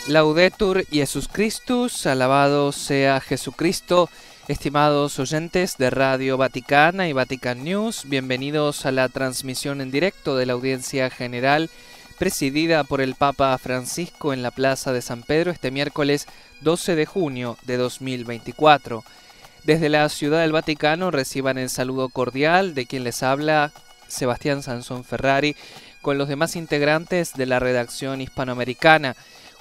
Laudetur Jesus Christus, alabado sea Jesucristo. Estimados oyentes de Radio Vaticana y Vatican News, bienvenidos a la transmisión en directo de la audiencia general presidida por el Papa Francisco en la Plaza de San Pedro este miércoles 12 de junio de 2024. Desde la Ciudad del Vaticano reciban el saludo cordial de quien les habla, Sebastián Sansón Ferrari, con los demás integrantes de la redacción hispanoamericana,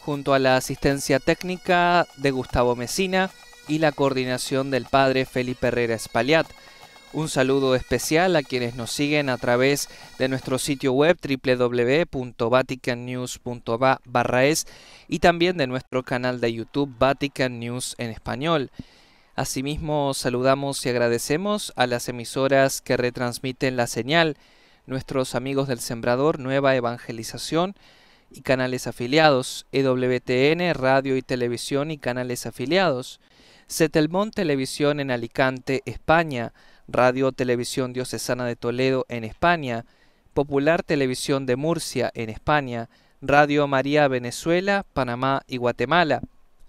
junto a la asistencia técnica de Gustavo Mesina y la coordinación del padre Felipe Herrera Espaillat. Un saludo especial a quienes nos siguen a través de nuestro sitio web www.vaticannews.va/es y también de nuestro canal de YouTube Vatican News en español. Asimismo, saludamos y agradecemos a las emisoras que retransmiten la señal, nuestros amigos del Sembrador, Nueva Evangelización y canales afiliados, EWTN, Radio y Televisión y canales afiliados, Setelmont Televisión en Alicante, España, Radio Televisión Diocesana de Toledo en España, Popular Televisión de Murcia en España, Radio María Venezuela, Panamá y Guatemala,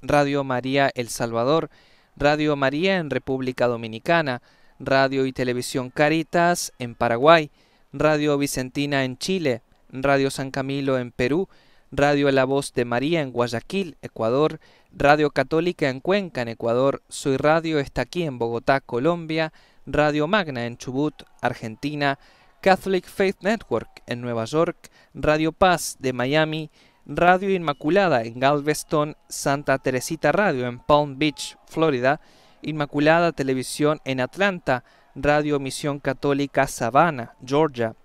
Radio María El Salvador, Radio María en República Dominicana, Radio y Televisión Caritas en Paraguay, Radio Vicentina en Chile, Radio San Camilo en Perú, Radio La Voz de María en Guayaquil, Ecuador, Radio Católica en Cuenca, en Ecuador, Soy Radio está aquí en Bogotá, Colombia, Radio Magna en Chubut, Argentina, Catholic Faith Network en Nueva York, Radio Paz de Miami, Radio Inmaculada en Galveston, Santa Teresita Radio en Palm Beach, Florida, Inmaculada Televisión en Atlanta, Radio Misión Católica Savannah, Georgia,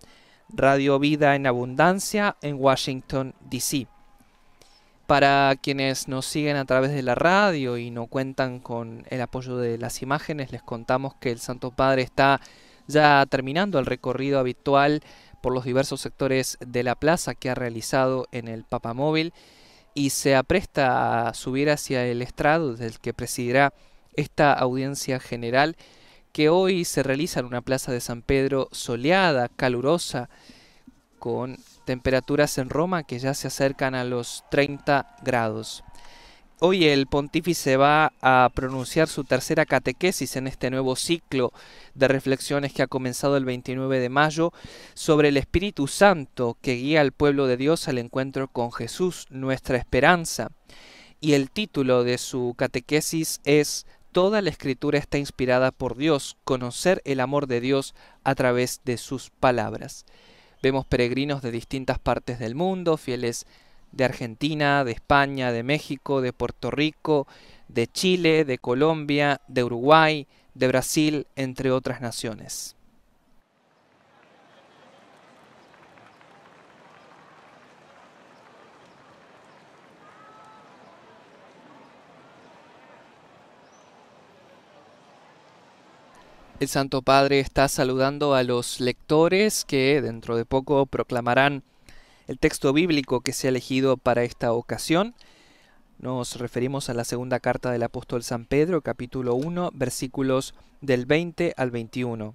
Radio Vida en Abundancia en Washington, D.C. Para quienes nos siguen a través de la radio y no cuentan con el apoyo de las imágenes, les contamos que el Santo Padre está ya terminando el recorrido habitual por los diversos sectores de la plaza que ha realizado en el Papamóvil y se apresta a subir hacia el estrado desde el que presidirá esta audiencia general que hoy se realiza en una plaza de San Pedro soleada, calurosa, con temperaturas en Roma que ya se acercan a los 30 grados. Hoy el pontífice va a pronunciar su tercera catequesis en este nuevo ciclo de reflexiones que ha comenzado el 29 de mayo sobre el Espíritu Santo que guía al pueblo de Dios al encuentro con Jesús, nuestra esperanza. Y el título de su catequesis es Toda la Escritura está inspirada por Dios, conocer el amor de Dios a través de sus palabras. Vemos peregrinos de distintas partes del mundo, fieles de Argentina, de España, de México, de Puerto Rico, de Chile, de Colombia, de Uruguay, de Brasil, entre otras naciones. El Santo Padre está saludando a los lectores que dentro de poco proclamarán el texto bíblico que se ha elegido para esta ocasión. Nos referimos a la segunda carta del apóstol San Pedro, capítulo 1, versículos del 20 al 21.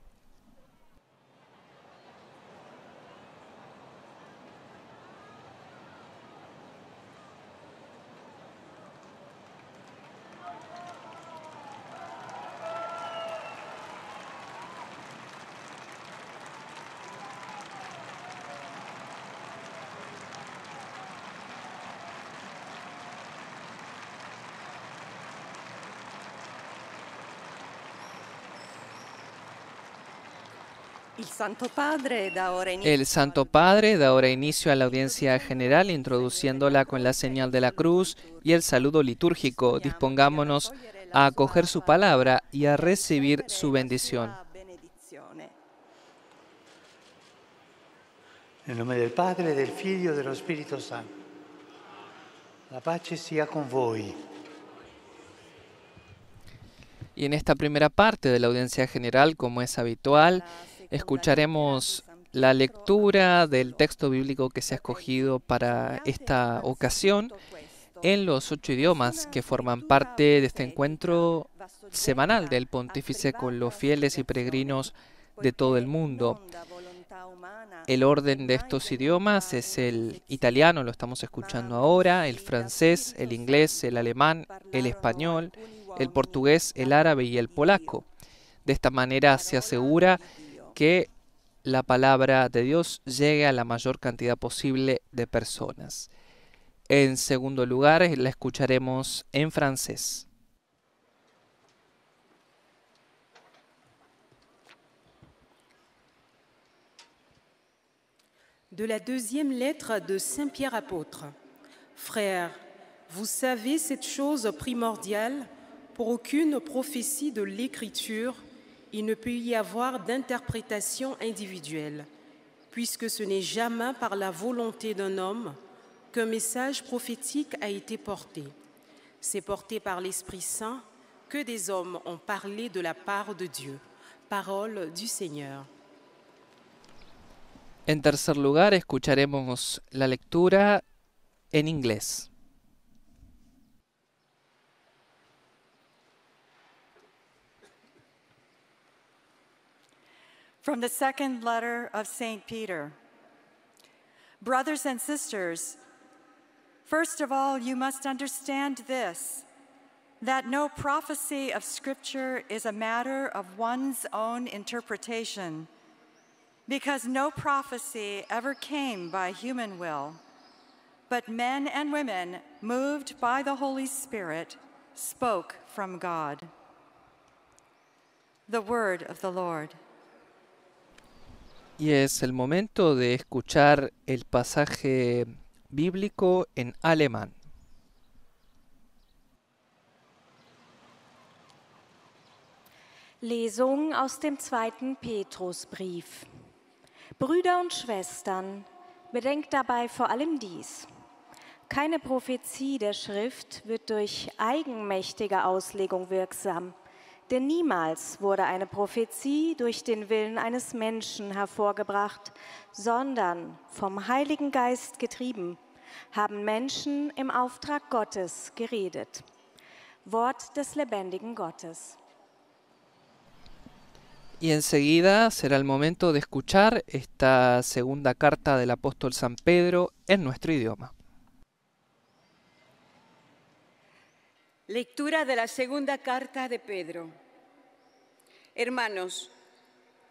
El Santo Padre da ahora inicio a la audiencia general, introduciéndola con la señal de la cruz y el saludo litúrgico. Dispongámonos a acoger su palabra y a recibir su bendición. Nel nome del Padre, del Figlio e dello Spirito Santo. La pace sia con voi. Y en esta primera parte de la audiencia general, como es habitual, escucharemos la lectura del texto bíblico que se ha escogido para esta ocasión en los 8 idiomas que forman parte de este encuentro semanal del Pontífice con los fieles y peregrinos de todo el mundo. El orden de estos idiomas es el italiano, lo estamos escuchando ahora, el francés, el inglés, el alemán, el español, el portugués, el árabe y el polaco. De esta manera se asegura que la palabra de Dios llegue a la mayor cantidad posible de personas. En segundo lugar, la escucharemos en francés. De la deuxième lettre de Saint Pierre apôtre. Frères, vous savez cette chose primordiale, pour aucune prophétie de l'Écriture, il ne peut y avoir d'interprétation individuelle, puisque ce n'est jamais par la volonté d'un homme qu'un message prophétique a été porté. C'est porté par l'Esprit Saint que des hommes ont parlé de la part de Dieu. Parole du Seigneur. En tercer lugar, escucharemos la lectura en inglés. From the second letter of St. Peter. Brothers and sisters, first of all, you must understand this, that no prophecy of Scripture is a matter of one's own interpretation, because no prophecy ever came by human will, but men and women, moved by the Holy Spirit, spoke from God. The word of the Lord. Y es el momento de escuchar el pasaje bíblico en alemán. Lesung aus dem 2. Petrusbrief. Brüder und Schwestern, bedenkt dabei vor allem dies. Keine Prophezie der Schrift wird durch eigenmächtige Auslegung wirksam, denn niemals wurde eine Prophezie durch den Willen eines Menschen hervorgebracht, sondern vom Heiligen Geist getrieben, haben Menschen im Auftrag Gottes geredet. Wort des lebendigen Gottes. Y enseguida será el momento de escuchar esta segunda carta del apóstol San Pedro en nuestro idioma. Lectura de la segunda carta de Pedro. Hermanos,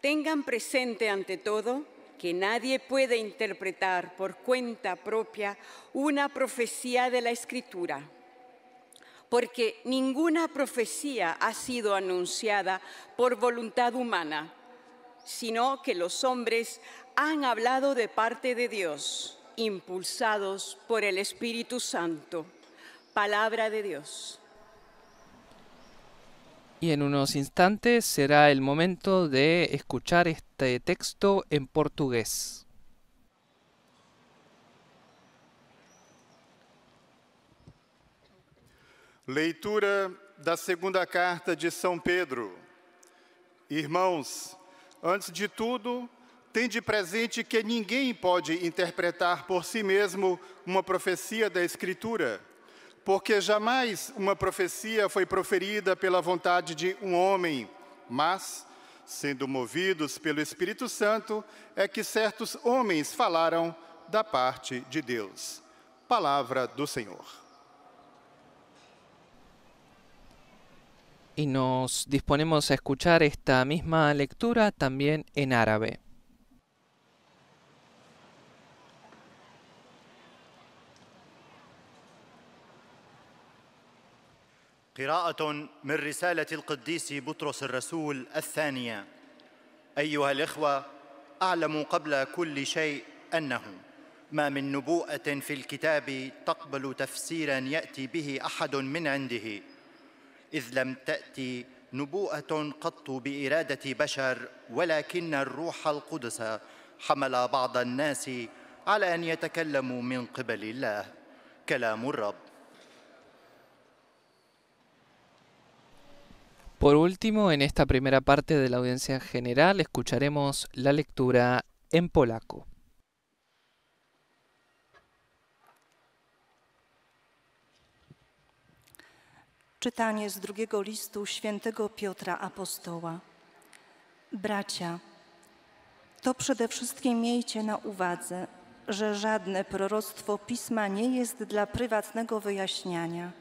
tengan presente ante todo que nadie puede interpretar por cuenta propia una profecía de la Escritura, porque ninguna profecía ha sido anunciada por voluntad humana, sino que los hombres han hablado de parte de Dios, impulsados por el Espíritu Santo. Palabra de Dios. Y en unos instantes será el momento de escuchar este texto en portugués. Leitura da segunda carta de São Pedro. Irmãos, antes de tudo, tende presente que ninguém pode interpretar por si mesmo uma profecia da Escritura, porque jamais uma profecia foi proferida pela vontade de um homem, mas, sendo movidos pelo Espírito Santo, é que certos homens falaram da parte de Deus. Palavra do Senhor. Y nos disponemos a escuchar esta misma lectura también en árabe. قراءة من رسالة القديس بطرس الرسول الثانية. أيها الإخوة، أعلم قبل كل شيء أنه ما من نبوءة في الكتاب تقبل تفسيراً يأتي به أحد من عنده، إذ لم تأتي نبوءة قط بإرادة بشر، ولكن الروح القدس حمل بعض الناس على أن يتكلموا من قبل الله. كلام الرب. Por último, en esta primera parte de la audiencia general, escucharemos la lectura en polaco. Czytanie z drugiego listu świętego Piotra Apostoła. Bracia, To przede wszystkim miejcie na uwadze, że żadne proroctwo Pisma nie jest dla prywatnego wyjaśniania.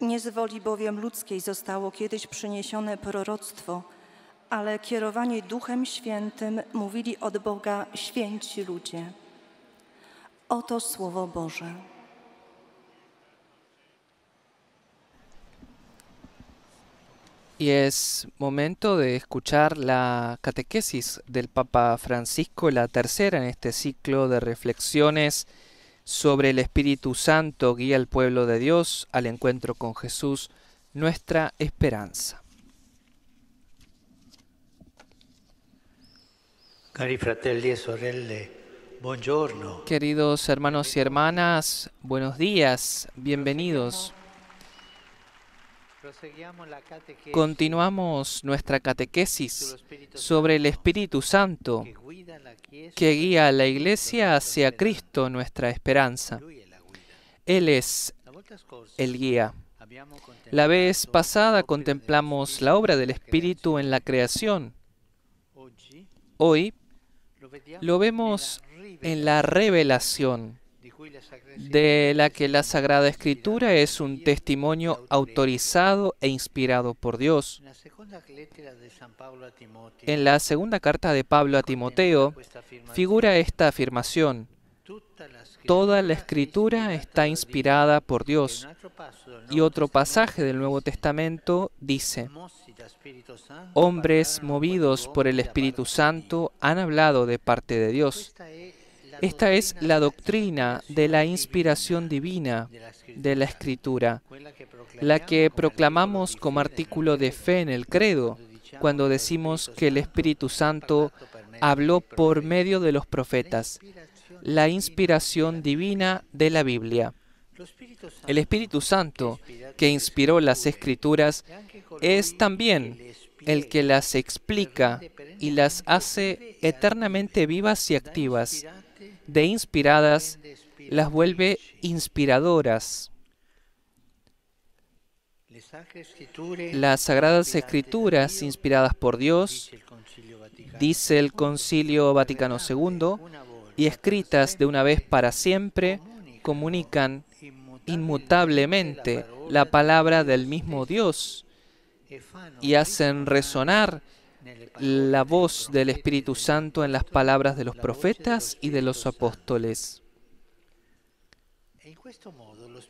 Nie z woli bowiem ludzkiej zostało kiedyś przyniesione proroctwo, ale kierowanie Duchem Świętym mówili od Boga święci ludzie. Oto Słowo Boże. Y es momento de escuchar la catequesis del Papa Francisco, la tercera en este ciclo de reflexiones sobre el Espíritu Santo guía al pueblo de Dios al encuentro con Jesús, nuestra esperanza. Cari fratelli e sorelle, buongiorno. Queridos hermanos y hermanas, buenos días, bienvenidos. Continuamos nuestra catequesis sobre el Espíritu Santo que guía a la Iglesia hacia Cristo, nuestra esperanza. Él es el guía. La vez pasada contemplamos la obra del Espíritu en la creación. Hoy lo vemos en la revelación, de la que la Sagrada Escritura es un testimonio autorizado e inspirado por Dios. En la segunda carta de Pablo a Timoteo figura esta afirmación: toda la Escritura está inspirada por Dios. Y otro pasaje del Nuevo Testamento dice: hombres movidos por el Espíritu Santo han hablado de parte de Dios. Esta es la doctrina de la inspiración divina de la Escritura, la que proclamamos como artículo de fe en el credo, cuando decimos que el Espíritu Santo habló por medio de los profetas, la inspiración divina de la Biblia. El Espíritu Santo, que inspiró las Escrituras, es también el que las explica y las hace eternamente vivas y activas. De inspiradas, las vuelve inspiradoras. Las Sagradas Escrituras, inspiradas por Dios, dice el Concilio Vaticano II, y escritas de una vez para siempre, comunican inmutablemente la palabra del mismo Dios y hacen resonar la voz del Espíritu Santo en las palabras de los profetas y de los apóstoles.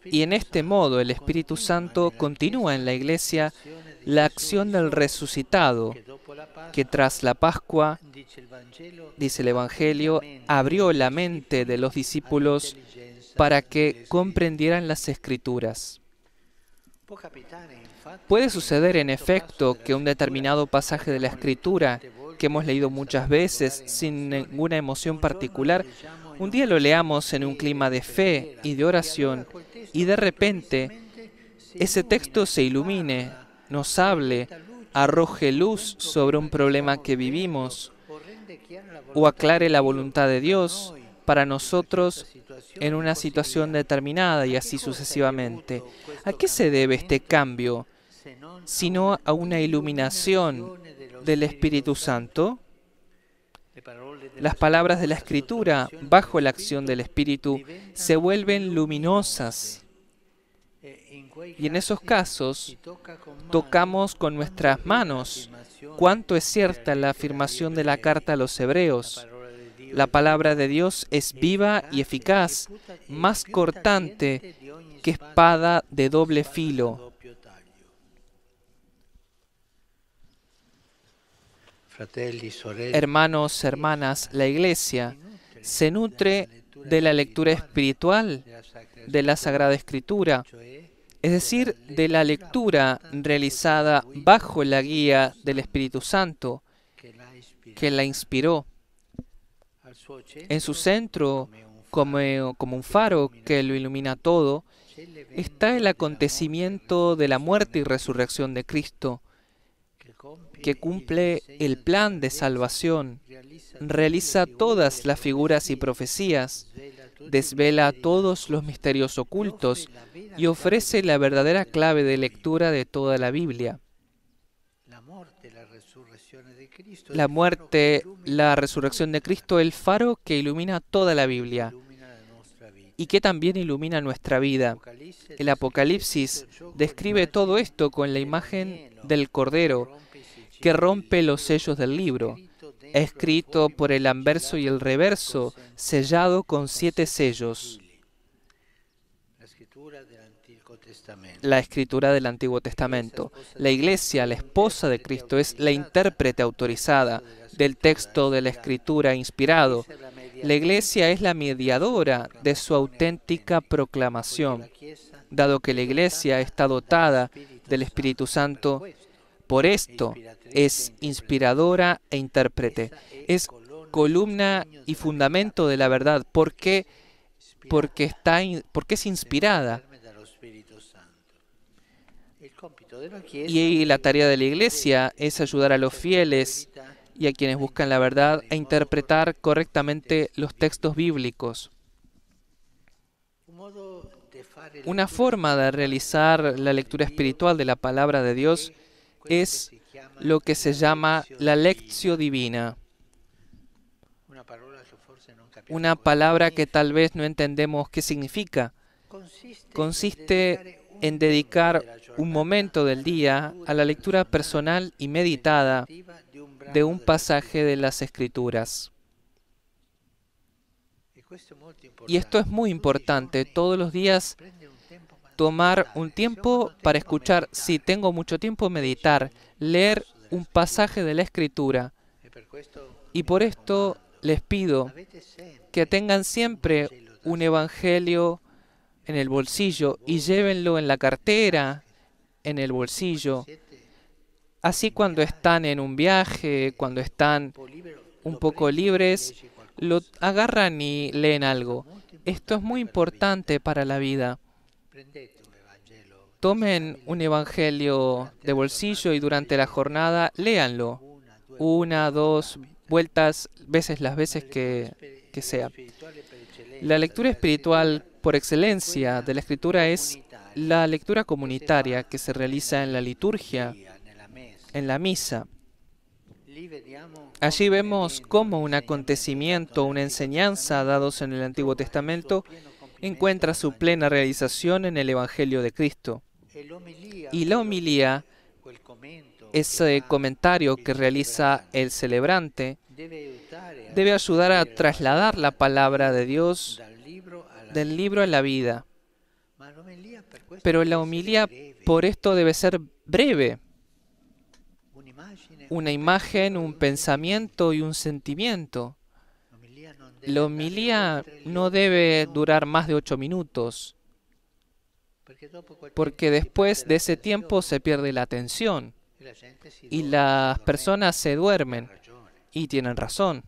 Y en este modo el Espíritu Santo continúa en la Iglesia la acción del resucitado, que tras la Pascua, dice el Evangelio, abrió la mente de los discípulos para que comprendieran las Escrituras. Puede suceder, en efecto, que un determinado pasaje de la Escritura, que hemos leído muchas veces sin ninguna emoción particular, un día lo leamos en un clima de fe y de oración, y de repente ese texto se ilumine, nos hable, arroje luz sobre un problema que vivimos, o aclare la voluntad de Dios para nosotros en una situación determinada, y así sucesivamente. ¿A qué se debe este cambio? Sino a una iluminación del Espíritu Santo. Las palabras de la Escritura, bajo la acción del Espíritu, se vuelven luminosas. Y en esos casos, tocamos con nuestras manos cuánto es cierta la afirmación de la carta a los Hebreos. La palabra de Dios es viva y eficaz, más cortante que espada de doble filo. Hermanos, hermanas, la Iglesia se nutre de la lectura espiritual de la Sagrada Escritura, es decir, de la lectura realizada bajo la guía del Espíritu Santo, que la inspiró. En su centro, como un faro que lo ilumina todo, está el acontecimiento de la muerte y resurrección de Cristo, que cumple el plan de salvación, realiza todas las figuras y profecías, desvela todos los misterios ocultos y ofrece la verdadera clave de lectura de toda la Biblia. la muerte, la resurrección de Cristo, el faro que ilumina toda la Biblia y que también ilumina nuestra vida. El Apocalipsis describe todo esto con la imagen del Cordero que rompe los sellos del libro, escrito por el anverso y el reverso, sellado con 7 sellos. La escritura del Antiguo Testamento. La Iglesia, la esposa de Cristo, es la intérprete autorizada del texto de la Escritura inspirado. La Iglesia es la mediadora de su auténtica proclamación. Dado que la Iglesia está dotada del Espíritu Santo, por esto es inspiradora e intérprete. Es columna y fundamento de la verdad. ¿Por qué? Porque es inspirada. Y la tarea de la Iglesia es ayudar a los fieles y a quienes buscan la verdad a interpretar correctamente los textos bíblicos. Una forma de realizar la lectura espiritual de la palabra de Dios es lo que se llama la lectio divina. Una palabra que tal vez no entendemos qué significa. Consiste en dedicar un momento del día a la lectura personal y meditada de un pasaje de las Escrituras. Y esto es muy importante. Todos los días tomar un tiempo para escuchar. Si tengo mucho tiempo, meditar, leer un pasaje de la Escritura. Y por esto les pido que tengan siempre un evangelio en el bolsillo y llévenlo en la cartera, en el bolsillo. Así cuando están en un viaje, cuando están un poco libres, lo agarran y leen algo. Esto es muy importante para la vida. Tomen un evangelio de bolsillo y durante la jornada léanlo. 1, 2 vueltas, las veces que sea. La lectura espiritual por excelencia de la Escritura es la lectura comunitaria que se realiza en la liturgia, en la misa. Allí vemos cómo un acontecimiento, una enseñanza dados en el Antiguo Testamento encuentra su plena realización en el Evangelio de Cristo. Y la homilía, ese comentario que realiza el celebrante, debe ayudar a trasladar la palabra de Dios del libro a la vida. Pero la homilía por esto debe ser breve. Una imagen, un pensamiento y un sentimiento. La homilía no debe durar más de 8 minutos, porque después de ese tiempo se pierde la atención y las personas se duermen y tienen razón.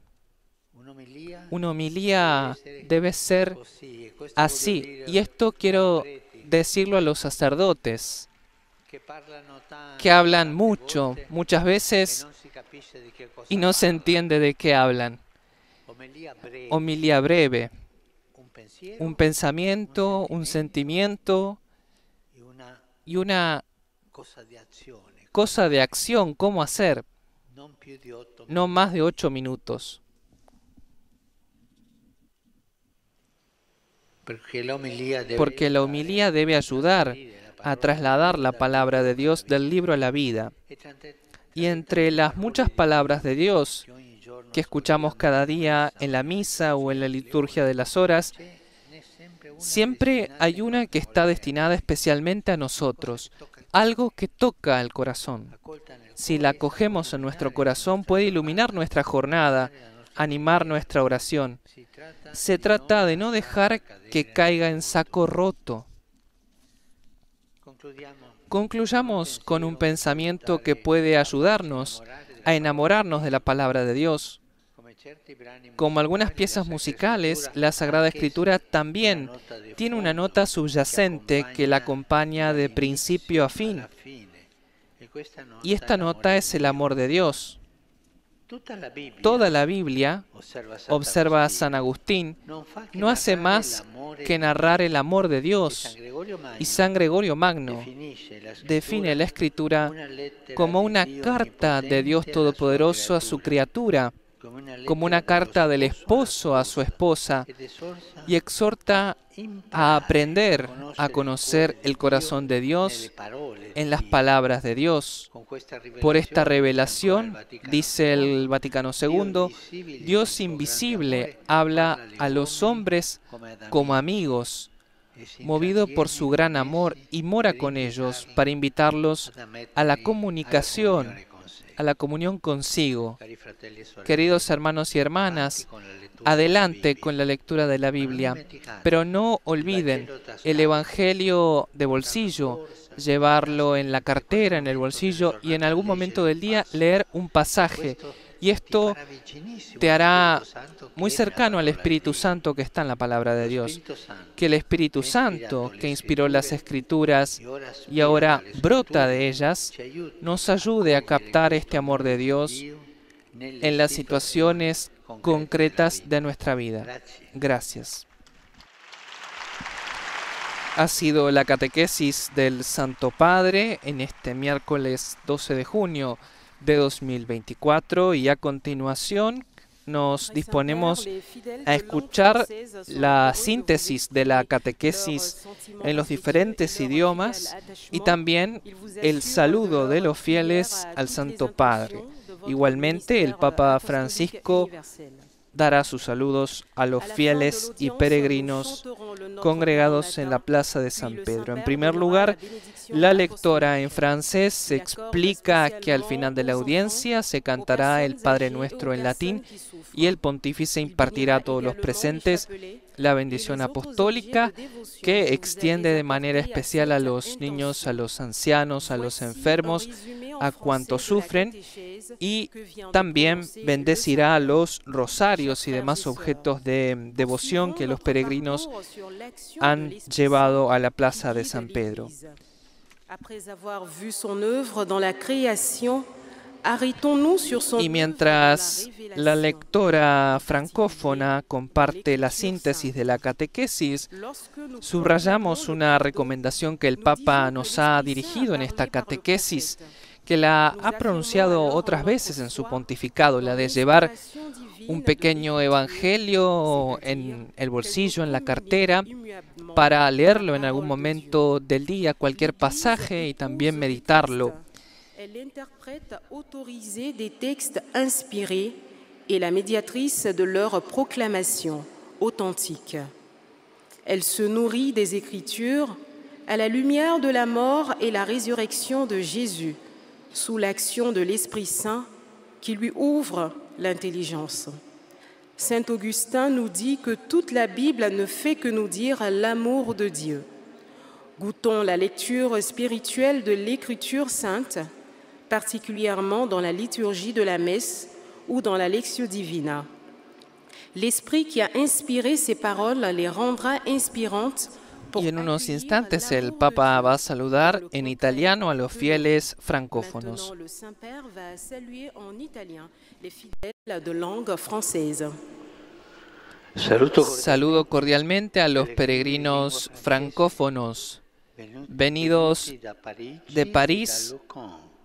Una homilía debe ser así, y esto quiero decirlo a los sacerdotes, que hablan mucho, muchas veces, y no se entiende de qué hablan. Homilía breve, un pensamiento, un sentimiento y una cosa de acción, cómo hacer, no más de 8 minutos. Porque la homilía debe ayudar a trasladar la palabra de Dios del libro a la vida. Y entre las muchas palabras de Dios que escuchamos cada día en la misa o en la liturgia de las horas, siempre hay una que está destinada especialmente a nosotros, algo que toca al corazón. Si la acogemos en nuestro corazón, puede iluminar nuestra jornada, animar nuestra oración. Se trata de no dejar que caiga en saco roto. Concluyamos con un pensamiento que puede ayudarnos a enamorarnos de la palabra de Dios. Como algunas piezas musicales, la Sagrada Escritura también tiene una nota subyacente que la acompaña de principio a fin. Y esta nota es el amor de Dios. Toda la Biblia, observa San Agustín, no hace más que narrar el amor de Dios, Y San Gregorio Magno define la Escritura como una carta de Dios Todopoderoso a su criatura, como una carta del esposo a su esposa, y exhorta a aprender a conocer el corazón de Dios en las palabras de Dios. Por esta revelación, dice el Vaticano II, Dios invisible habla a los hombres como amigos, movido por su gran amor, y mora con ellos para invitarlos a la comunicación, a la comunión consigo. Queridos hermanos y hermanas, adelante con la lectura de la Biblia, pero no olviden el Evangelio de bolsillo, llevarlo en la cartera, en el bolsillo, y en algún momento del día leer un pasaje. Y esto te hará muy cercano al Espíritu Santo que está en la palabra de Dios. Que el Espíritu Santo, que inspiró las Escrituras y ahora brota de ellas, nos ayude a captar este amor de Dios en las situaciones concretas de nuestra vida. Gracias. Ha sido la catequesis del Santo Padre en este miércoles 12 de junio de 2024, y a continuación nos disponemos a escuchar la síntesis de la catequesis en los diferentes idiomas y también el saludo de los fieles al Santo Padre. Igualmente, el Papa Francisco dará sus saludos a los fieles y peregrinos congregados en la Plaza de San Pedro. En primer lugar, la lectora en francés explica que al final de la audiencia se cantará el Padre Nuestro en latín y el pontífice impartirá a todos los presentes la bendición apostólica, que extiende de manera especial a los niños, a los ancianos, a los enfermos, a cuantos sufren, y también bendecirá a los rosarios y demás objetos de devoción que los peregrinos han llevado a la Plaza de San Pedro. Y mientras la lectora francófona comparte la síntesis de la catequesis, subrayamos una recomendación que el Papa nos ha dirigido en esta catequesis, que la ha pronunciado otras veces en su pontificado, la de llevar un pequeño evangelio en el bolsillo, en la cartera, para leerlo en algún momento del día, cualquier pasaje, y también meditarlo. Elle interprète autorisée des textes inspirés et la médiatrice de leur proclamation authentique. Elle se nourrit des Écritures à la lumière de la mort et la résurrection de Jésus, sous l'action de l'Esprit Saint qui lui ouvre l'intelligence. Saint Augustin nous dit que toute la Bible ne fait que nous dire l'amour de Dieu. Goûtons la lecture spirituelle de l'Écriture sainte, particulièrement dans la liturgie de la messe ou dans la Lectio Divina. L'Esprit qui a inspiré ces paroles les rendra inspirantes. Y en unos instantes el Papa va a saludar en italiano a los fieles francófonos. Le Saint-Père va saluer en italien les fidèles de langue française. Saludo cordialmente a los peregrinos francófonos venidos de París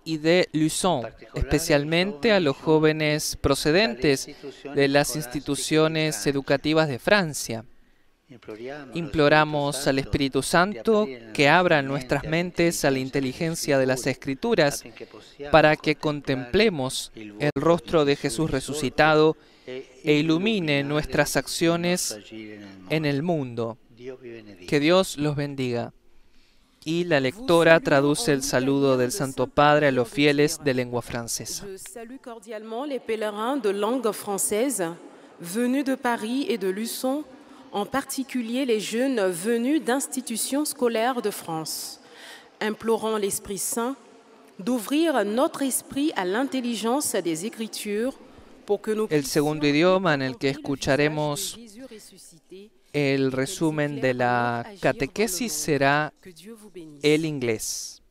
y de Luçon, especialmente a los jóvenes procedentes de las instituciones educativas de Francia. Imploramos al Espíritu Santo que abra nuestras mentes a la inteligencia de las Escrituras para que contemplemos el rostro de Jesús resucitado e ilumine nuestras acciones en el mundo. Que Dios los bendiga. Y la lectora traduce el saludo del Santo Padre a los fieles de lengua francesa. Je salue cordialement les pèlerins de langue française venus de Paris et de Luçon, en particulier les jeunes venus d'institutions scolaires de France, implorant l'Esprit Saint d'ouvrir notre esprit à l'intelligence des Écritures pour que nous El segundo idioma en el que escucharemos el resumen de la catequesis será el inglés.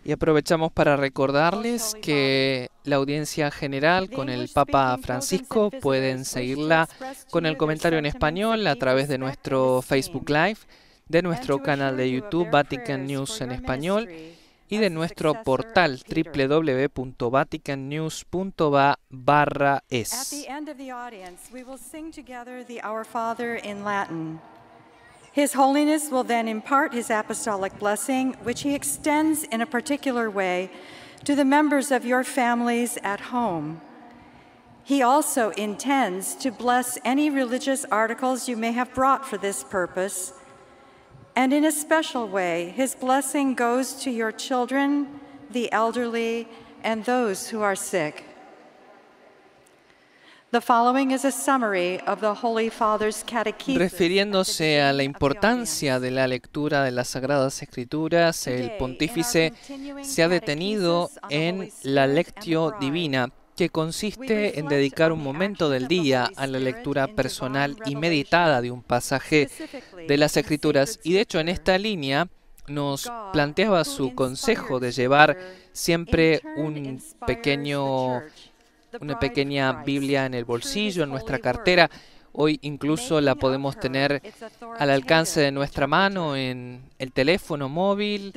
Y aprovechamos para recordarles que la audiencia general con el Papa Francisco pueden seguirla con el comentario en español a través de nuestro Facebook Live, de nuestro canal de YouTube Vatican News en español y de nuestro portal www.vaticannews.va/es. At the end of the audience, we will sing together the Our Father in Latin. His Holiness will then impart his apostolic blessing, which he extends in a particular way to the members of your families at home. He also intends to bless any religious articles you may have brought for this purpose. And in a special way, his blessing goes to your children, the elderly, and those who are sick. The following is a summary of the Holy Father's catechesis. Refiriéndose a la importancia de la lectura de las Sagradas Escrituras, el pontífice se ha detenido en la Lectio Divina, que consiste en dedicar un momento del día a la lectura personal y meditada de un pasaje de las Escrituras. Y de hecho, en esta línea nos planteaba su consejo de llevar siempre una pequeña Biblia en el bolsillo, en nuestra cartera. Hoy incluso la podemos tener al alcance de nuestra mano en el teléfono móvil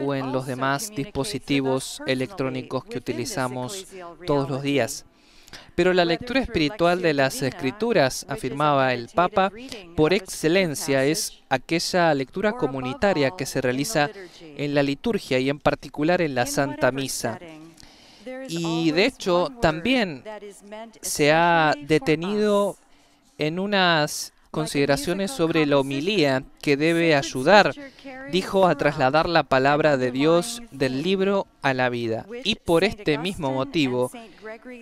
o en los demás dispositivos electrónicos que utilizamos todos los días. Pero la lectura espiritual de las Escrituras, afirmaba el Papa, por excelencia es aquella lectura comunitaria que se realiza en la liturgia y en particular en la Santa Misa. Y de hecho también se ha detenido en unas consideraciones sobre la homilía que debe ayudar, dijo, a trasladar la palabra de Dios del libro a la vida. Y por este mismo motivo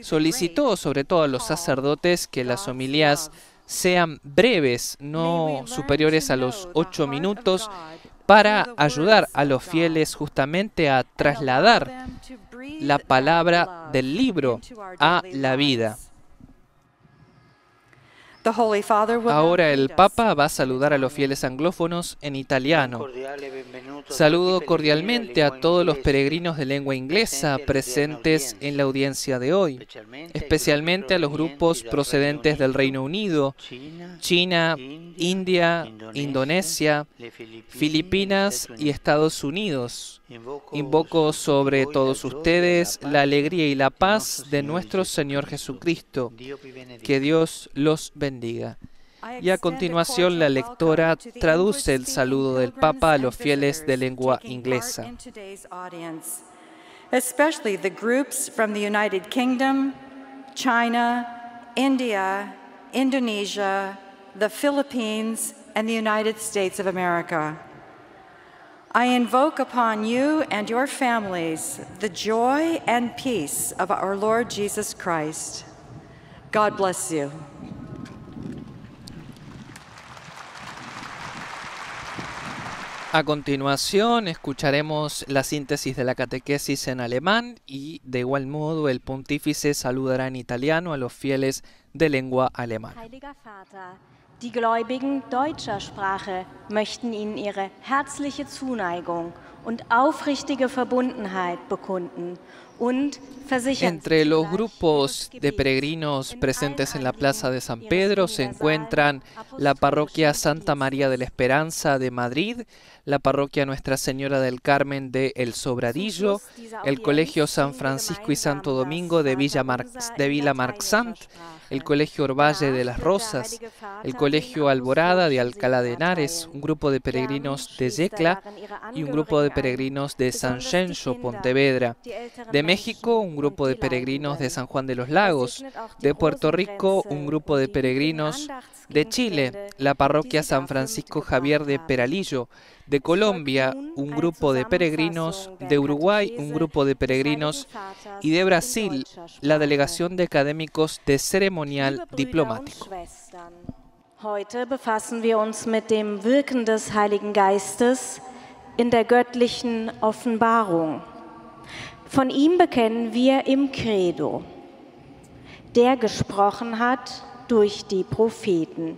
solicitó sobre todo a los sacerdotes que las homilías sean breves, no superiores a los 8 minutos, para ayudar a los fieles justamente a trasladar la palabra del libro a la vida. Ahora el Papa va a saludar a los fieles anglófonos en italiano. Saludo cordialmente a todos los peregrinos de lengua inglesa presentes en la audiencia de hoy, especialmente a los grupos procedentes del Reino Unido, China, India, Indonesia, Filipinas y Estados Unidos. Invoco sobre todos ustedes la alegría y la paz de nuestro Señor Jesucristo. Que Dios los bendiga. Y a continuación la lectora traduce el saludo del Papa a los fieles de lengua inglesa. Especially the groups from the United Kingdom, China, India, Indonesia, the Philippines, and the United States of America. I invoke upon you and your families the joy and peace of our Lord Jesus Christ. God bless you. A continuación escucharemos la síntesis de la catequesis en alemán y de igual modo el pontífice saludará en italiano a los fieles de lengua alemana. Heiliger Vater, die Gläubigen deutscher Sprache möchten Ihnen ihre herzliche Zuneigung und aufrichtige Verbundenheit bekunden und versichern. Entre los grupos de peregrinos presentes en la Plaza de San Pedro se encuentran la Parroquia Santa María de la Esperanza de Madrid, la Parroquia Nuestra Señora del Carmen de El Sobradillo, el Colegio San Francisco y Santo Domingo de Villa Marxant, el Colegio Orvalle de las Rosas, el Colegio Alborada de Alcalá de Henares, un grupo de peregrinos de Yecla y un grupo de peregrinos de San Xenxo, Pontevedra. De México, un grupo de peregrinos de San Juan de los Lagos. De Puerto Rico, un grupo de peregrinos. De Chile, la Parroquia San Francisco Javier de Peralillo. De Colombia, un grupo de peregrinos. De Uruguay, un grupo de peregrinos. Y de Brasil, la Delegación de Académicos de Ceremonial Diplomático. Heute befassen wir uns mit dem Wirken des Heiligen Geistes in der göttlichen Offenbarung. Von ihm bekennen wir im Credo, der gesprochen hat durch die Propheten.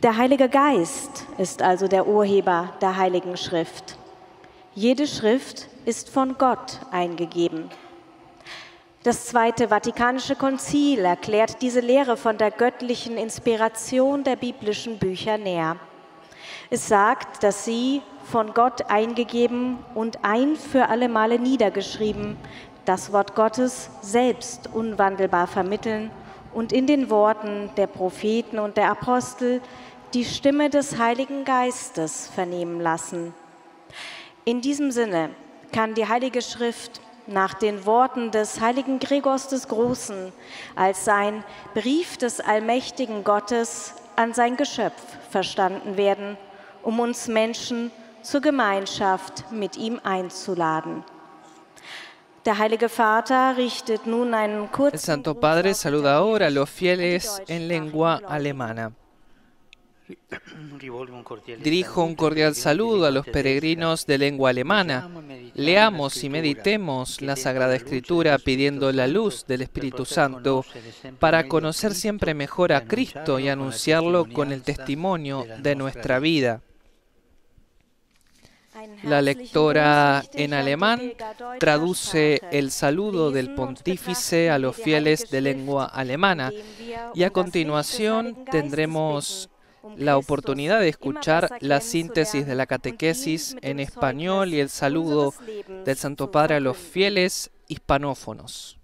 Der Heilige Geist ist also der Urheber der Heiligen Schrift. Jede Schrift ist von Gott eingegeben. Das Zweite Vatikanische Konzil erklärt diese Lehre von der göttlichen Inspiration der biblischen Bücher näher. Es sagt, dass sie von Gott eingegeben und ein für alle Male niedergeschrieben, das Wort Gottes selbst unwandelbar vermitteln und in den Worten der Propheten und der Apostel die Stimme des Heiligen Geistes vernehmen lassen. In diesem Sinne kann die Heilige Schrift nach den Worten des heiligen Gregors des Großen als sein Brief des allmächtigen Gottes an sein Geschöpf verstanden werden, um uns Menschen zur Gemeinschaft mit ihm einzuladen. Der Heilige Vater richtet nun einen kurzen El Santo Padre saluda ahora a los fieles en lengua alemana. Dirijo un cordial saludo a los peregrinos de lengua alemana. Leamos y meditemos la Sagrada Escritura pidiendo la luz del Espíritu Santo para conocer siempre mejor a Cristo y anunciarlo con el testimonio de nuestra vida. La lectora en alemán traduce el saludo del pontífice a los fieles de lengua alemana y a continuación tendremos la oportunidad de escuchar la síntesis de la catequesis en español y el saludo del Santo Padre a los fieles hispanófonos.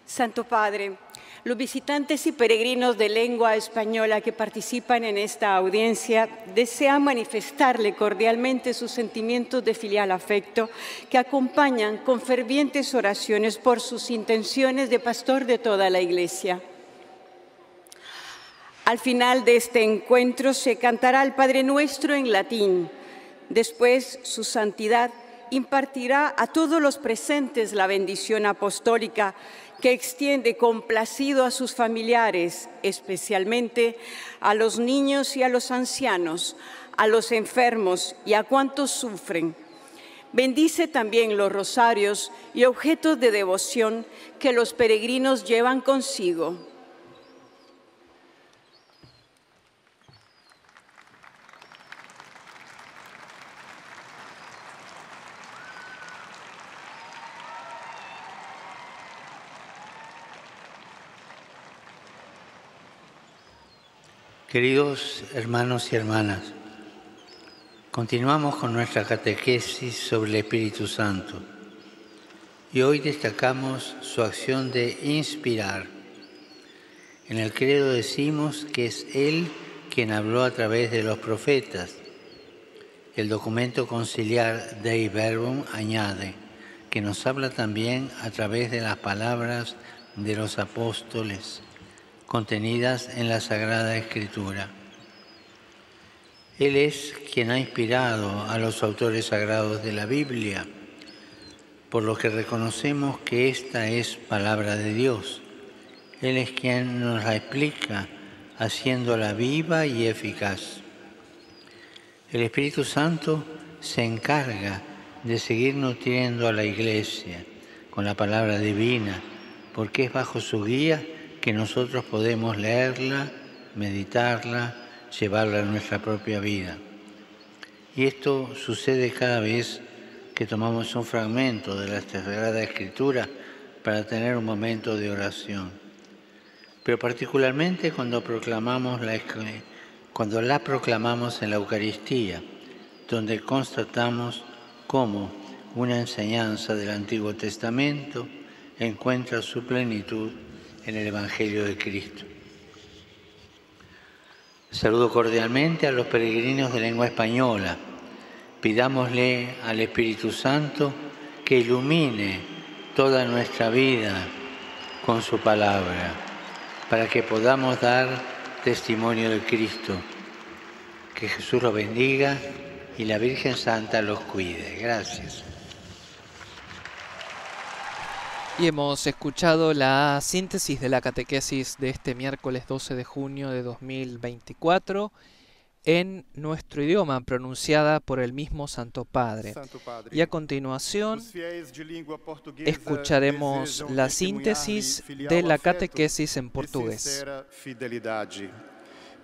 Santo Padre, los visitantes y peregrinos de lengua española que participan en esta audiencia desean manifestarle cordialmente sus sentimientos de filial afecto que acompañan con fervientes oraciones por sus intenciones de pastor de toda la Iglesia. Al final de este encuentro se cantará el Padre Nuestro en latín. Después, su santidad impartirá a todos los presentes la bendición apostólica que extiende complacido a sus familiares, especialmente a los niños y a los ancianos, a los enfermos y a cuantos sufren. Bendice también los rosarios y objetos de devoción que los peregrinos llevan consigo. Queridos hermanos y hermanas, continuamos con nuestra catequesis sobre el Espíritu Santo y hoy destacamos su acción de inspirar. En el credo decimos que es Él quien habló a través de los profetas. El documento conciliar Dei Verbum añade que nos habla también a través de las palabras de los apóstoles contenidas en la Sagrada Escritura. Él es quien ha inspirado a los autores sagrados de la Biblia, por lo que reconocemos que esta es palabra de Dios. Él es quien nos la explica, haciéndola viva y eficaz. El Espíritu Santo se encarga de seguir nutriendo a la Iglesia con la palabra divina, porque es bajo su guía que nosotros podemos leerla, meditarla, llevarla a nuestra propia vida. Y esto sucede cada vez que tomamos un fragmento de la Sagrada Escritura para tener un momento de oración. Pero particularmente cuando la proclamamos en la Eucaristía, donde constatamos cómo una enseñanza del Antiguo Testamento encuentra su plenitud en el Evangelio de Cristo. Saludo cordialmente a los peregrinos de lengua española. Pidámosle al Espíritu Santo que ilumine toda nuestra vida con su palabra, para que podamos dar testimonio de Cristo. Que Jesús los bendiga y la Virgen Santa los cuide. Gracias. Y hemos escuchado la síntesis de la catequesis de este miércoles 12 de junio de 2024 en nuestro idioma, pronunciada por el mismo Santo Padre. Y a continuación escucharemos la síntesis de la catequesis en portugués.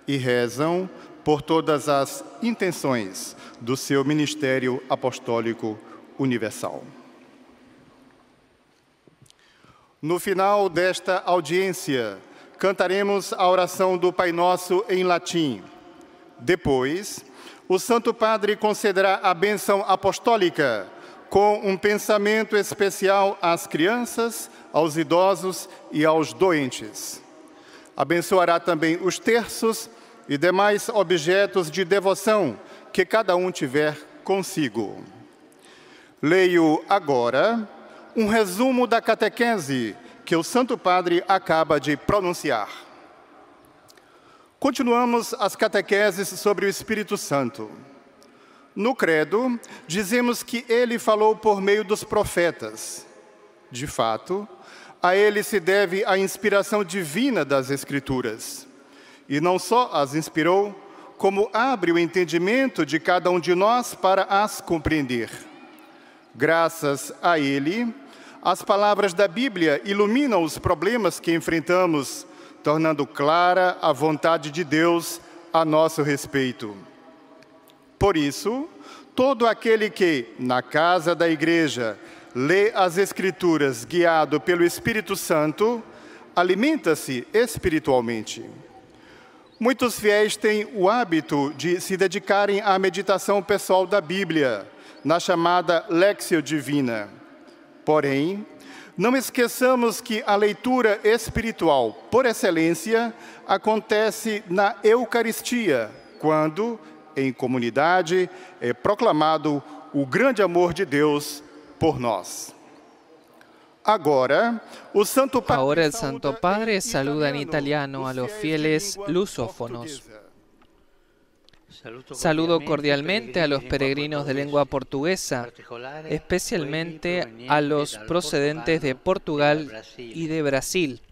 E rezam por todas as intenções do seu ministério apostólico universal. No final desta audiência, cantaremos a oração do Pai Nosso em latim. Depois, o Santo Padre concederá a bênção apostólica com um pensamento especial às crianças, aos idosos e aos doentes. Abençoará também os terços e demais objetos de devoção que cada um tiver consigo. Leio agora um resumo da catequese que o Santo Padre acaba de pronunciar. Continuamos as catequeses sobre o Espírito Santo. No credo, dizemos que ele falou por meio dos profetas. De fato, a ele se deve a inspiração divina das Escrituras. E não só as inspirou, como abre o entendimento de cada um de nós para as compreender. Graças a ele, as palavras da Bíblia iluminam os problemas que enfrentamos, tornando clara a vontade de Deus a nosso respeito. Por isso, todo aquele que, na casa da igreja, lê as Escrituras guiado pelo Espírito Santo, alimenta-se espiritualmente. Muitos fiéis têm o hábito de se dedicarem à meditação pessoal da Bíblia, na chamada Lectio Divina. Porém, não esqueçamos que a leitura espiritual, por excelência, acontece na Eucaristia, quando, em comunidade, é proclamado o grande amor de Deus por nós. Ahora el Santo Padre saluda en italiano a los fieles lusófonos. Saludo cordialmente a los peregrinos de lengua portuguesa, especialmente a los procedentes de Portugal y de Brasil.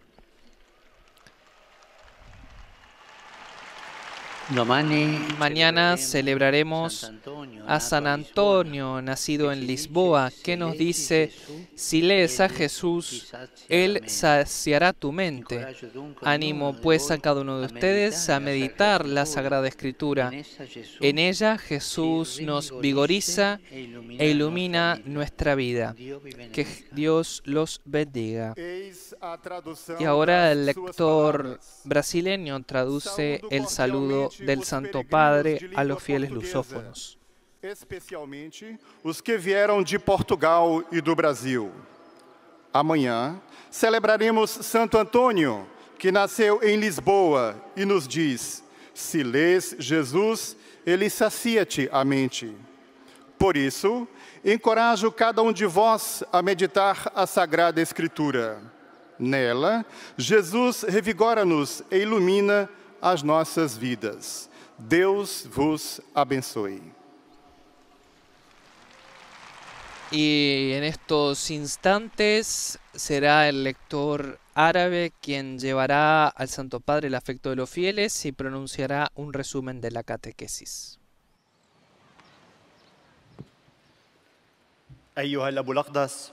Mañana celebraremos a San Antonio, nacido en Lisboa, que nos dice: si lees a Jesús, Él saciará tu mente. Ánimo pues a cada uno de ustedes a meditar la Sagrada Escritura. En ella Jesús nos vigoriza e ilumina nuestra vida. Que Dios los bendiga. Y ahora el lector brasileño traduce el saludo del Santo Padre a los fieles lusófonos. Especialmente os que vieram de Portugal e do Brasil. Amanhã celebraremos Santo Antônio, que nasceu em Lisboa e nos diz: se lês Jesus, ele sacia-te a mente. Por isso, encorajo cada um de vós a meditar a Sagrada Escritura. Nela, Jesus revigora-nos e ilumina as nossas vidas. Deus vos abençoe. Y en estos instantes será el lector árabe quien llevará al Santo Padre el afecto de los fieles y pronunciará un resumen de la catequesis. أيها الأب الأقدس،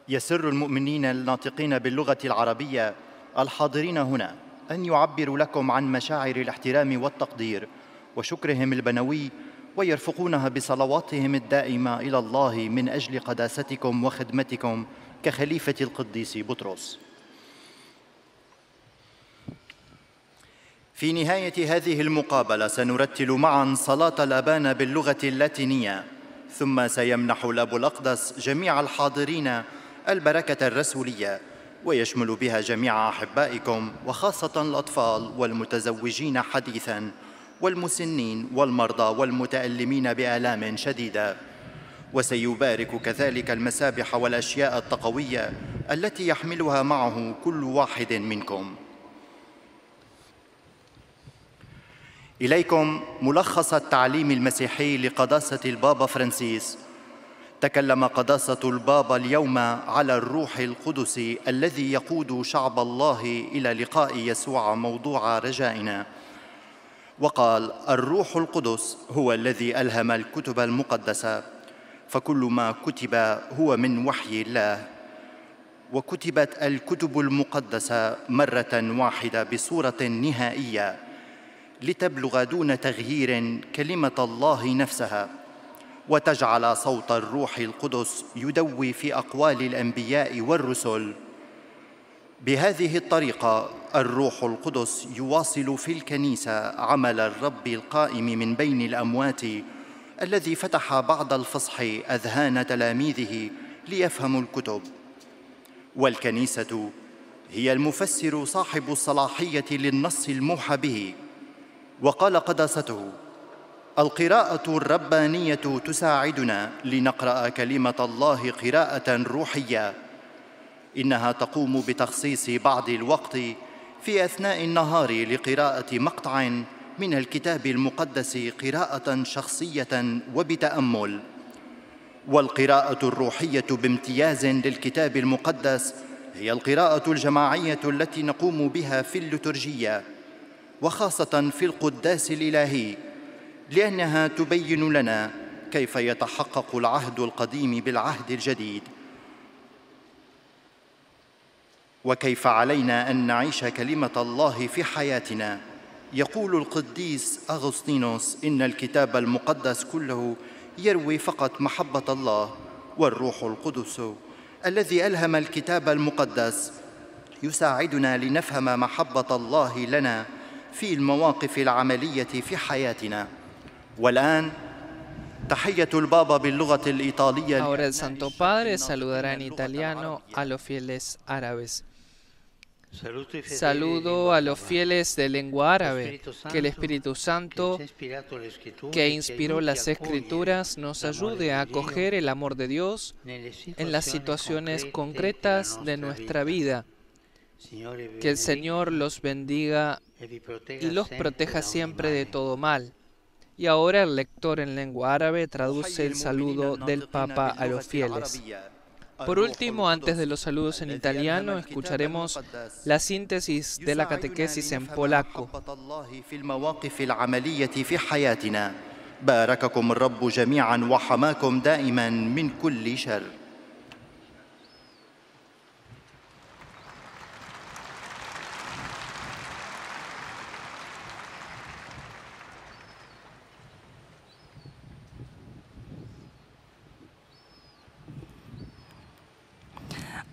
يسر المؤمنين الناطقين باللغة العربية الحاضرين هنا أن يعبروا لكم عن مشاعر الاحترام والتقدير وشكرهم البنوي، ويرفقونها بصلواتهم الدائمة إلى الله من أجل قداستكم وخدمتكم كخليفة القديس بطرس. في نهاية هذه المقابلة سنرتل معا صلاة الأبانا باللغة اللاتينية، ثم سيمنح الأب الأقدس جميع الحاضرين البركة الرسولية، ويشمل بها جميع أحبائكم وخاصة الأطفال والمتزوجين حديثاً والمسنين والمرضى والمتألمين بآلام شديدة. وسيبارك كذلك المسابح والأشياء التقوية التي يحملها معه كل واحد منكم. إليكم ملخص التعليم المسيحي لقداسة البابا فرانسيس. تكلم قداسة البابا اليوم على الروح القدس الذي يقود شعب الله إلى لقاء يسوع موضوع رجائنا. وقال: الروح القدس هو الذي ألهم الكتب المقدسة، فكل ما كتب هو من وحي الله. وكتبت الكتب المقدسة مرة واحدة بصورة نهائية لتبلغ دون تغيير كلمة الله نفسها، وتجعل صوت الروح القدس يدوي في أقوال الأنبياء والرسل. بهذه الطريقة الروح القدس يواصل في الكنيسة عمل الرب القائم من بين الأموات، الذي فتح بعد الفصح أذهان تلاميذه ليفهموا الكتب. والكنيسة هي المفسر صاحب الصلاحية للنص الموحى به. وقال قداسته: القراءة الربانية تساعدنا لنقرأ كلمة الله قراءة روحية. إنها تقوم بتخصيص بعض الوقت في أثناء النهار لقراءة مقطع من الكتاب المقدس قراءة شخصية وبتأمل. والقراءة الروحية بامتياز للكتاب المقدس هي القراءة الجماعية التي نقوم بها في الليتورجية، وخاصة في القداس الإلهي، لأنها تبين لنا كيف يتحقق العهد القديم بالعهد الجديد، وكيف علينا أن نعيش كلمة الله في حياتنا. يقول القديس أغسطينوس إن الكتاب المقدس كله يروي فقط محبة الله، والروح القدس الذي ألهم الكتاب المقدس يساعدنا لنفهم محبة الله لنا في المواقف العملية في حياتنا. والآن تحية البابا باللغة الإيطالية. Ahora el Santo Padre saludará en italiano a los fieles árabes. Saludo a los fieles de lengua árabe, que el Espíritu Santo, que inspiró las Escrituras, nos ayude a acoger el amor de Dios en las situaciones concretas de nuestra vida. Que el Señor los bendiga y los proteja siempre de todo mal. Y ahora el lector en lengua árabe traduce el saludo del Papa a los fieles. Por último, antes de los saludos en italiano, escucharemos la síntesis de la catequesis en polaco. بارككم الرب جميعا وحماكم دائما من كل شر.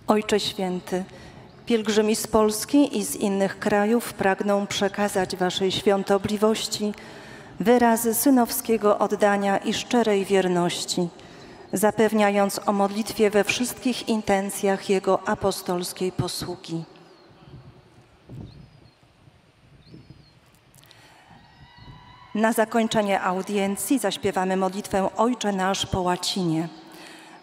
Ojcze Święty, pielgrzymi z Polski i z innych krajów pragną przekazać Waszej świątobliwości wyrazy synowskiego oddania i szczerej wierności, zapewniając o modlitwie we wszystkich intencjach Jego apostolskiej posługi. Na zakończenie audiencji zaśpiewamy modlitwę Ojcze Nasz po łacinie.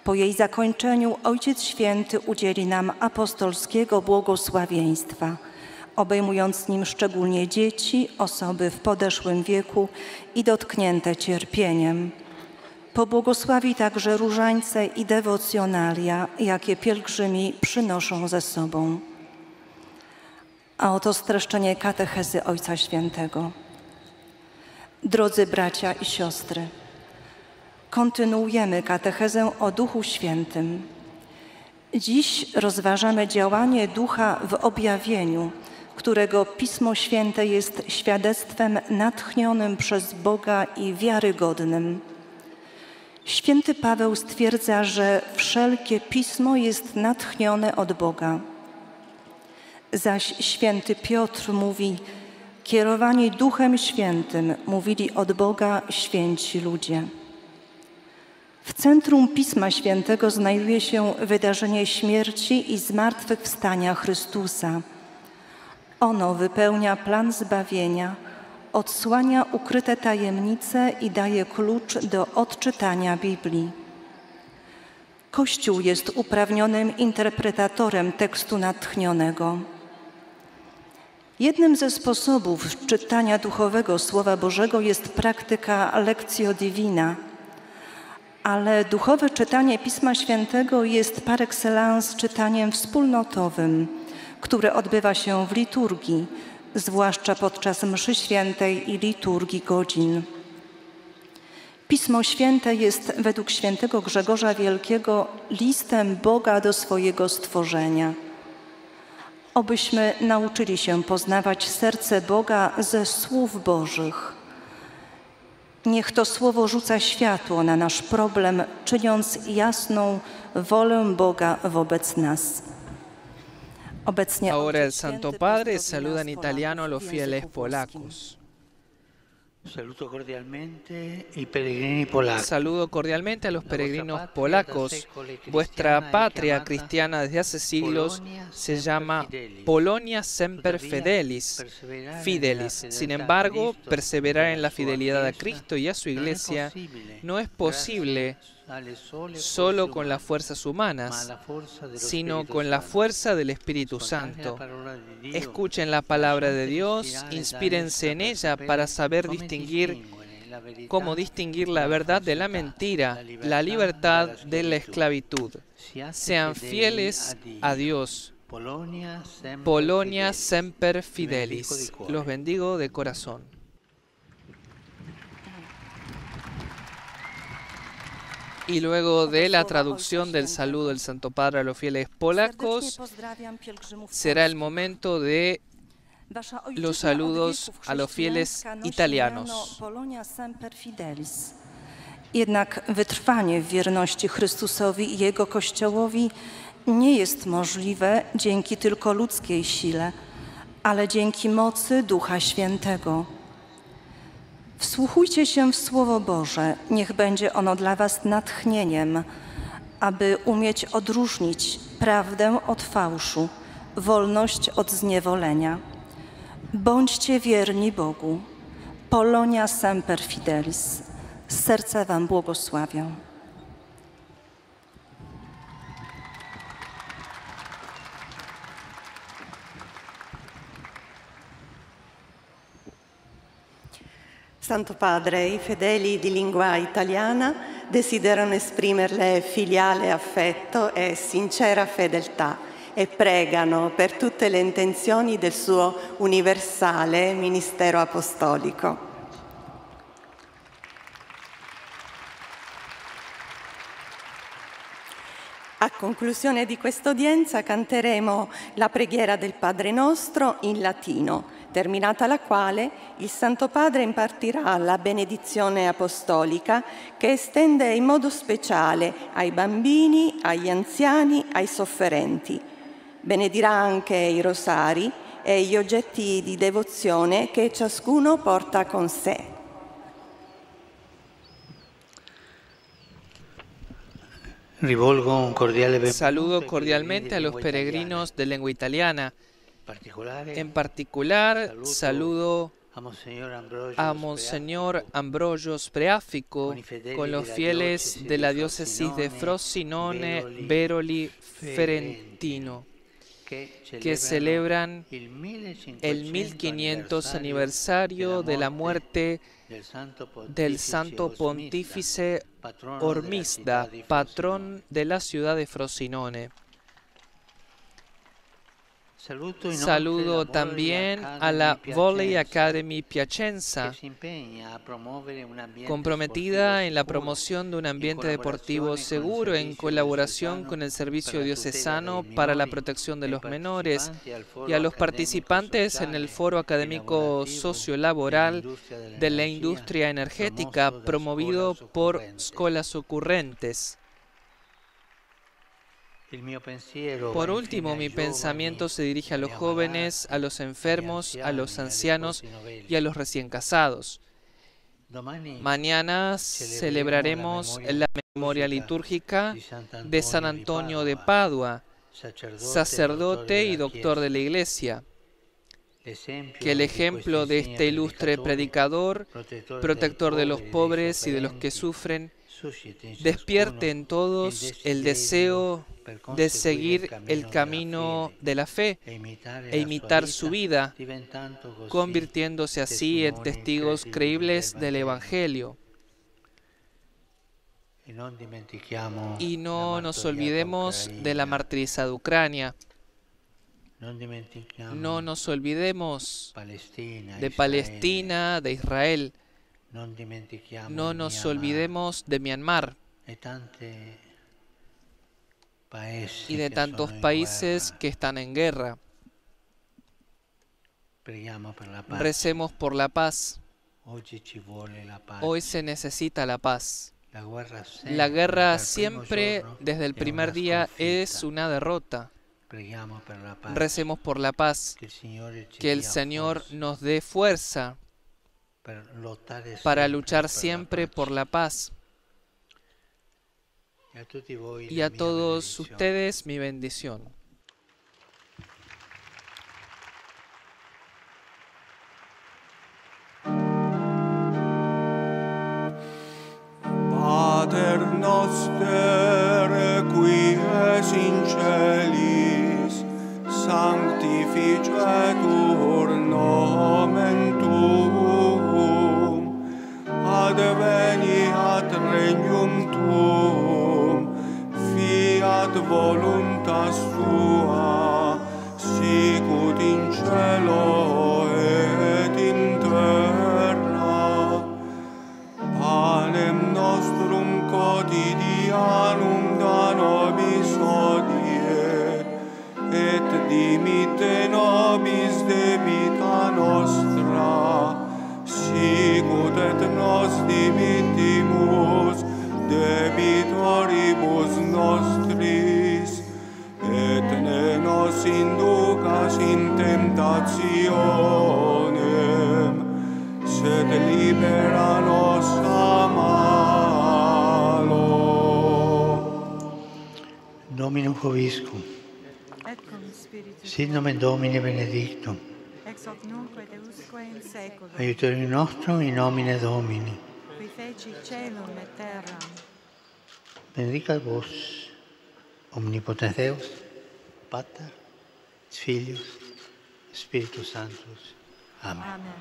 Po jej zakończeniu Ojciec Święty udzieli nam apostolskiego błogosławieństwa, obejmując nim szczególnie dzieci, osoby w podeszłym wieku i dotknięte cierpieniem. Pobłogosławi także różańce i dewocjonalia, jakie pielgrzymi przynoszą ze sobą. A oto streszczenie katechezy Ojca Świętego. Drodzy bracia i siostry, kontynuujemy katechezę o Duchu Świętym. Dziś rozważamy działanie Ducha w objawieniu, którego Pismo Święte jest świadectwem natchnionym przez Boga i wiarygodnym. Święty Paweł stwierdza, że wszelkie Pismo jest natchnione od Boga. Zaś święty Piotr mówi: kierowani Duchem Świętym mówili od Boga święci ludzie. W centrum Pisma Świętego znajduje się wydarzenie śmierci i zmartwychwstania Chrystusa. Ono wypełnia plan zbawienia, odsłania ukryte tajemnice i daje klucz do odczytania Biblii. Kościół jest uprawnionym interpretatorem tekstu natchnionego. Jednym ze sposobów czytania duchowego Słowa Bożego jest praktyka Lectio Divina, ale duchowe czytanie Pisma Świętego jest par excellence czytaniem wspólnotowym, które odbywa się w liturgii, zwłaszcza podczas mszy świętej i liturgii godzin. Pismo Święte jest według świętego Grzegorza Wielkiego listem Boga do swojego stworzenia. Obyśmy nauczyli się poznawać serce Boga ze słów Bożych. Niech to słowo rzuca światło na nasz problem, czyniąc jasną wolę Boga wobec nas. Obecnie Ahora el Ojciec Santo Święty Padre pozdrowi saluda en nas, italiano a los Polaków, w fieles języku włoskim. polacos. Saludo cordialmente a los peregrinos polacos. Vuestra patria cristiana desde hace siglos se llama Polonia Semper Fidelis. Sin embargo, perseverar en la fidelidad a Cristo y a su Iglesia no es posible solo con las fuerzas humanas, sino con la fuerza del Espíritu Santo. Escuchen la palabra de Dios, inspírense en ella para saber cómo distinguir la verdad de la mentira, la libertad de la esclavitud. Sean fieles a Dios. Polonia Semper Fidelis. Los bendigo de corazón. Y luego de la traducción del saludo del Santo Padre a los fieles polacos, será el momento de los saludos a los fieles italianos. Jednak wytrwanie w wierności Chrystusowi i Jego Kościołowi nie jest możliwe dzięki tylko ludzkiej sile, ale dzięki mocy Ducha Świętego. Wsłuchujcie się w Słowo Boże, niech będzie ono dla was natchnieniem, aby umieć odróżnić prawdę od fałszu, wolność od zniewolenia. Bądźcie wierni Bogu. Polonia Semper Fidelis. Z serca wam błogosławię. Santo Padre, i fedeli di lingua italiana desiderano esprimerle filiale affetto e sincera fedeltà e pregano per tutte le intenzioni del suo universale ministero apostolico. A conclusione di questa udienza canteremo la preghiera del Padre Nostro in latino, terminata la quale il Santo Padre impartirà la benedizione apostolica che estende in modo speciale ai bambini, agli anziani, ai sofferenti. Benedirà anche i rosari e gli oggetti di devozione che ciascuno porta con sé. Saludo cordialmente a los peregrinos de lengua italiana. En particular, saludo a Monseñor Ambrogio Spreafico con los fieles de la diócesis de Frosinone, Veroli, Ferentino, que celebran el 1500 aniversario de la muerte del Santo Pontífice Ormisda, patrón de la ciudad de Frosinone. Saludo también a la Volley Academy Piacenza, comprometida en la promoción de un ambiente deportivo seguro en colaboración con el Servicio Diocesano para la Protección de los Menores y a los participantes en el Foro Académico Sociolaboral de la Industria Energética promovido por Scolas Ocurrentes. Por último, mi pensamiento se dirige a los jóvenes, a los enfermos, a los ancianos y a los recién casados. Mañana celebraremos la memoria litúrgica de San Antonio de Padua, sacerdote y doctor de la Iglesia. Que el ejemplo de este ilustre predicador, protector de los pobres y de los que sufren, despierte en todos el deseo de seguir el camino de la fe e imitar su vida, convirtiéndose así en testigos creíbles del Evangelio. Y no nos olvidemos de la martirizada Ucrania. No nos olvidemos de Palestina, de Israel. No nos olvidemos de Myanmar y de tantos países que están en guerra. Recemos por la paz. Hoy se necesita la paz. La guerra siempre, desde el primer día, es una derrota. Recemos por la paz, que el Señor nos dé fuerza para luchar siempre por la paz. Y a todos ustedes mi bendición. Pater noster, qui es in celis, sanctificetur nomen tuum, adveniat regnum tuum, fiat voluntas tua, sicut in cielo et in terra. Panem nostrum quotidianum da nobis hodie, et dimitte nobis debita nostra, sicut et nos dimittimus debitoribus nostris, et ne nos inducas in tentationem, sed libera nos a malo. Dominum Vobiscum. Et cum spiritu. Sit nomen Domini benedictum. Ex hoc nunc et usque in saeculum. Aiutorium nostrum in nomine Domini. Qui feci caelum et terram. Benedicat vos, omnipotens Deus, Pater, Filius, Spiritus Sanctus. Amen. Amen.